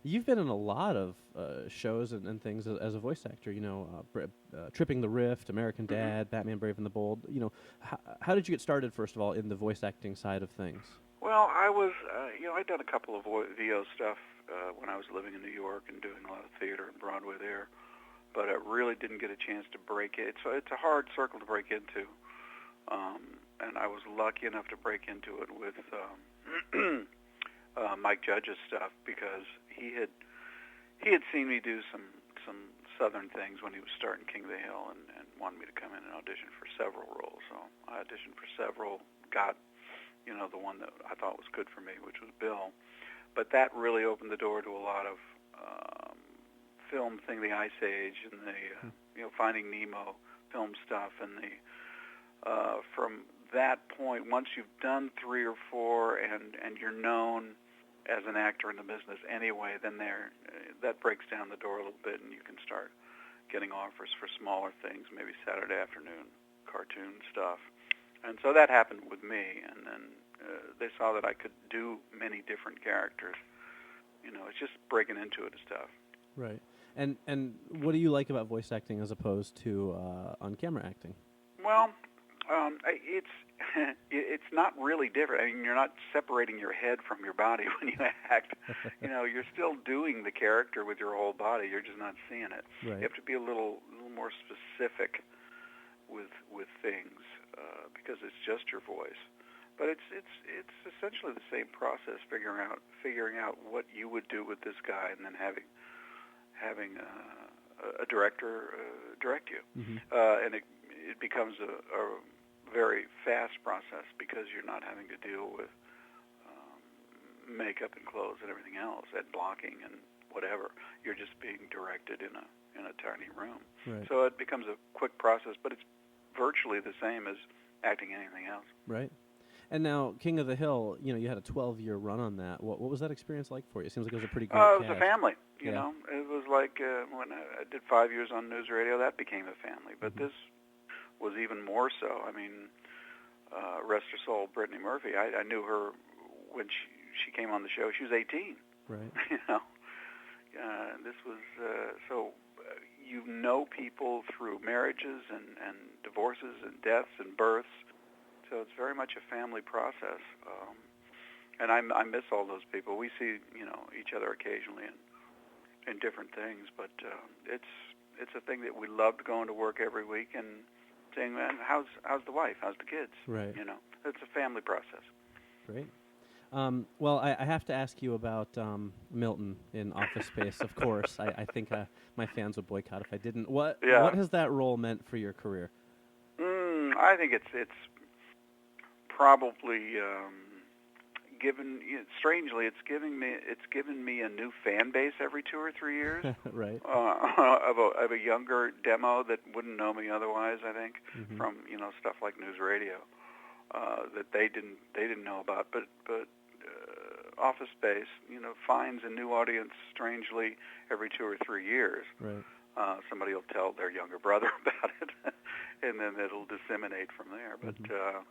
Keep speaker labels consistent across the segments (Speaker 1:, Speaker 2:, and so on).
Speaker 1: You've been in a lot of shows and things as a voice actor. Tripping the Rift, American
Speaker 2: Hmm.
Speaker 1: Dad, Batman: Brave and the Bold. How did you get started, first of all, in the voice acting side of things?
Speaker 2: Well, I was, I'd done a couple of VO stuff when I was living in New York and doing a lot of theater and Broadway there, but I really didn't get a chance to break it. So it's a hard circle to break into, and I was lucky enough to break into it with Mike Judge's stuff because he had seen me do some Southern things when he was starting King of the Hill and wanted me to come in and audition for several roles. So I auditioned for several, got the one that I thought was good for me, which was Bill. But that really opened the door to a lot of film thing, the Ice Age and the Finding Nemo film stuff, and from that point, once you've done 3 or 4 and you're known as an actor in the business anyway, then that breaks down the door a little bit, and you can start getting offers for smaller things, maybe Saturday afternoon cartoon stuff. And so that happened with me, and then they saw that I could do many different characters. It's just breaking into it and stuff.
Speaker 1: Right. And what do you like about voice acting as opposed to on-camera acting?
Speaker 2: Well, it's it's not really different. I mean, you're not separating your head from your body when you act. You're still doing the character with your whole body. You're just not seeing it.
Speaker 1: Right.
Speaker 2: You have to be a little more specific with things because it's just your voice. But it's essentially the same process, figuring out what you would do with this guy, and then having a director direct you,
Speaker 1: Mm-hmm.
Speaker 2: and it becomes a very fast process because you're not having to deal with makeup and clothes and everything else, and blocking and whatever. You're just being directed in a tiny room.
Speaker 1: Right.
Speaker 2: So it becomes a quick process, but it's virtually the same as acting anything else.
Speaker 1: Right. And now, King of the Hill, you had a 12-year run on that. What was that experience like for you? It seems like it was a pretty great
Speaker 2: It was
Speaker 1: cast.
Speaker 2: a family, you
Speaker 1: Yeah.
Speaker 2: know. It was like when I did 5 years on News Radio, that became a family. But
Speaker 1: Mm-hmm.
Speaker 2: this was even more so. I mean, rest her soul, Brittany Murphy. I knew her when she came on the show. She was 18.
Speaker 1: Right.
Speaker 2: This was so you know people through marriages and divorces and deaths and births. So it's very much a family process, and I miss all those people. We see each other occasionally in different things, but it's a thing that we loved going to work every week and saying, man, how's the wife? How's the kids?
Speaker 1: Right.
Speaker 2: It's a family process.
Speaker 1: Great. Well, I have to ask you about Milton in Office Space, of course. I think my fans would boycott if I didn't. What has that role meant for your career?
Speaker 2: I think it's probably strangely, it's given me a new fan base every 2 or 3 years.
Speaker 1: Right.
Speaker 2: Of a younger demo that wouldn't know me otherwise. I think
Speaker 1: Mm-hmm.
Speaker 2: from stuff like News Radio that they didn't know about, but Office Space finds a new audience strangely every 2 or 3 years.
Speaker 1: Right.
Speaker 2: Somebody will tell their younger brother about it, and then it'll disseminate from there. But
Speaker 1: Mm-hmm.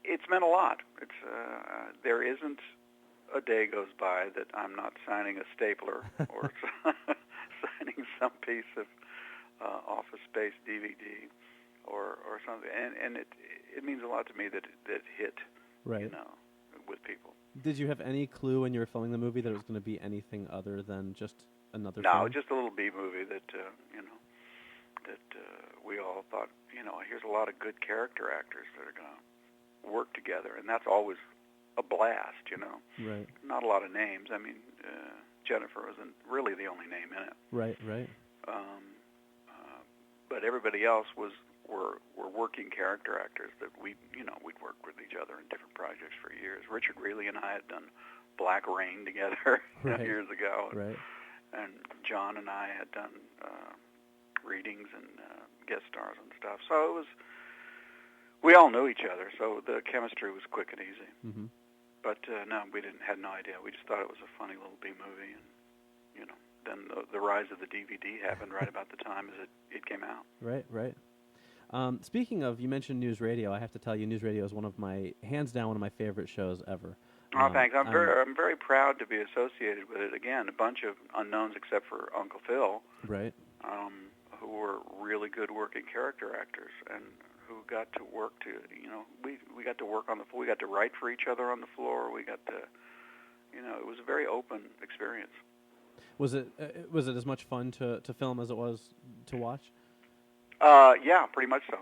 Speaker 2: It's meant a lot. It's there isn't a day goes by that I'm not signing a stapler or signing some piece of Office Space DVD or something, and it means a lot to me that it hit,
Speaker 1: right.
Speaker 2: with people.
Speaker 1: Did you have any clue when you were filming the movie that it was going to be anything other than just another
Speaker 2: No,
Speaker 1: film?
Speaker 2: just a little B movie that we all thought, here's a lot of good character actors that are going to work together, and that's always a blast,
Speaker 1: Right.
Speaker 2: Not a lot of names. I mean, Jennifer wasn't really the only name in it.
Speaker 1: Right.
Speaker 2: But everybody else were working character actors that we'd worked with each other in different projects for years. Richard Greeley and I had done Black Rain together
Speaker 1: Right.
Speaker 2: years ago.
Speaker 1: Right.
Speaker 2: And John and I had done readings and guest stars and stuff. So we all knew each other, so the chemistry was quick and easy.
Speaker 1: Mm-hmm.
Speaker 2: But no, we had no idea. We just thought it was a funny little B movie, and then the rise of the DVD happened right about the time as it came out.
Speaker 1: Right. Speaking of, you mentioned News Radio. I have to tell you, News Radio is hands down one of my favorite shows ever.
Speaker 2: Oh, thanks. I'm very proud to be associated with it. Again, a bunch of unknowns except for Uncle Phil,
Speaker 1: right?
Speaker 2: Who were really good working character actors and who got to work we got to work on the floor. We got to write for each other on the floor. We got to, it was a very open experience.
Speaker 1: Was it as much fun to film as it was to watch?
Speaker 2: Yeah, pretty much so.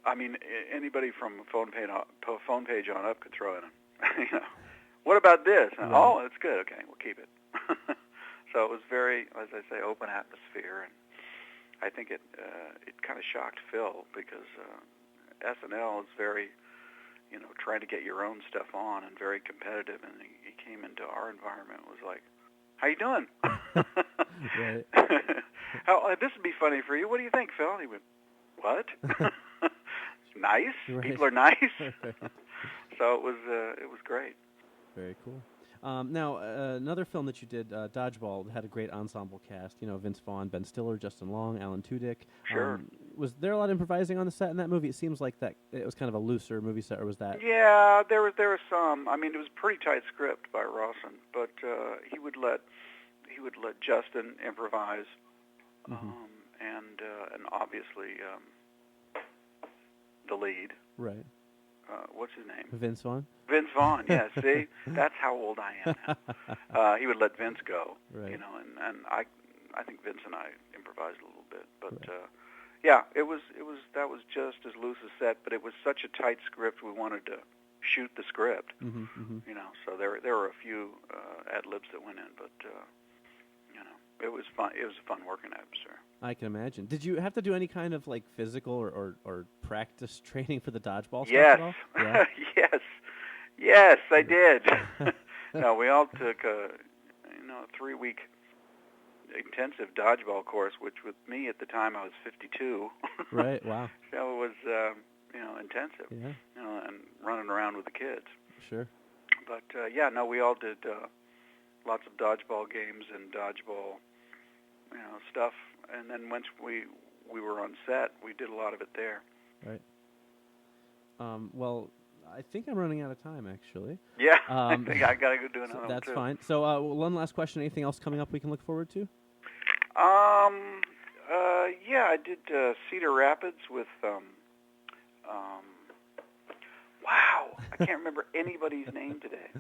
Speaker 2: I mean, anybody from phone page on up could throw in what about this? Right. Oh, it's good. Okay, we'll keep it. So it was very, as I say, open atmosphere, and I think it kind of shocked Phil because SNL is very, trying to get your own stuff on and very competitive, and he came into our environment and was like, "How you doing?"
Speaker 1: Right.
Speaker 2: This would be funny for you. What do you think, Phil? And he went, "What?" Nice. Right. People are nice. So it was great.
Speaker 1: Very cool. Now, another film that you did, Dodgeball, had a great ensemble cast. Vince Vaughn, Ben Stiller, Justin Long, Alan Tudyk.
Speaker 2: Sure.
Speaker 1: Was there a lot of improvising on the set in that movie? It seems like that it was kind of a looser movie set, or was that?
Speaker 2: Yeah, there was some. I mean, it was a pretty tight script by Rawson, but he would let Justin improvise, and obviously the lead.
Speaker 1: Right.
Speaker 2: What's his name?
Speaker 1: Vince Vaughn?
Speaker 2: Vince Vaughn, yeah. See, that's how old I am now. He would let Vince go,
Speaker 1: right.
Speaker 2: And I think Vince and I improvised a little bit, but right. Yeah, that was just as loose as set, but it was such a tight script. We wanted to shoot the script, So there were a few ad libs that went in, but it was fun. It was a fun working atmosphere.
Speaker 1: I can imagine. Did you have to do any kind of physical or practice training for the dodgeball stuff
Speaker 2: yes.
Speaker 1: at all? Yeah.
Speaker 2: Yes, I did. No, we all took a 3-week intensive dodgeball course, which with me at the time I was 52.
Speaker 1: Right. Wow.
Speaker 2: So it was intensive.
Speaker 1: Yeah.
Speaker 2: And running around with the kids.
Speaker 1: Sure.
Speaker 2: But we all did lots of dodgeball games and dodgeball stuff, and then once we were on set, we did a lot of it there.
Speaker 1: Right. Well, I think I'm running out of time, actually.
Speaker 2: Yeah, I think I got to go do another one,
Speaker 1: that's
Speaker 2: too.
Speaker 1: fine. So one last question. Anything else coming up we can look forward to?
Speaker 2: Yeah, I did Cedar Rapids with, wow, I can't remember anybody's name today.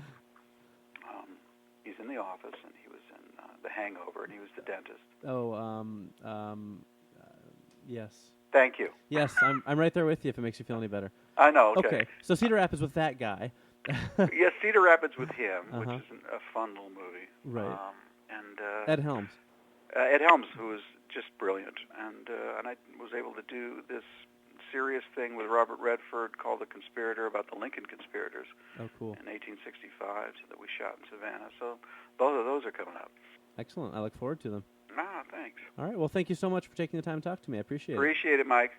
Speaker 2: He's in The Office, and he was in The Hangover, and he was the dentist.
Speaker 1: Yes.
Speaker 2: Thank you.
Speaker 1: Yes, I'm right there with you if it makes you feel any better.
Speaker 2: I know,
Speaker 1: okay. So Cedar Rapids with that guy.
Speaker 2: Yes, Cedar Rapids with him, which is a fun little movie.
Speaker 1: Right.
Speaker 2: And
Speaker 1: Ed Helms.
Speaker 2: Ed Helms, who was just brilliant. And I was able to do this serious thing with Robert Redford called The Conspirator, about the Lincoln conspirators.
Speaker 1: Oh, cool.
Speaker 2: In 1865, that we shot in Savannah. So both of those are coming up.
Speaker 1: Excellent. I look forward to them.
Speaker 2: Ah, thanks.
Speaker 1: All right. Well, thank you so much for taking the time to talk to me. I appreciate it.
Speaker 2: Appreciate it, Mike.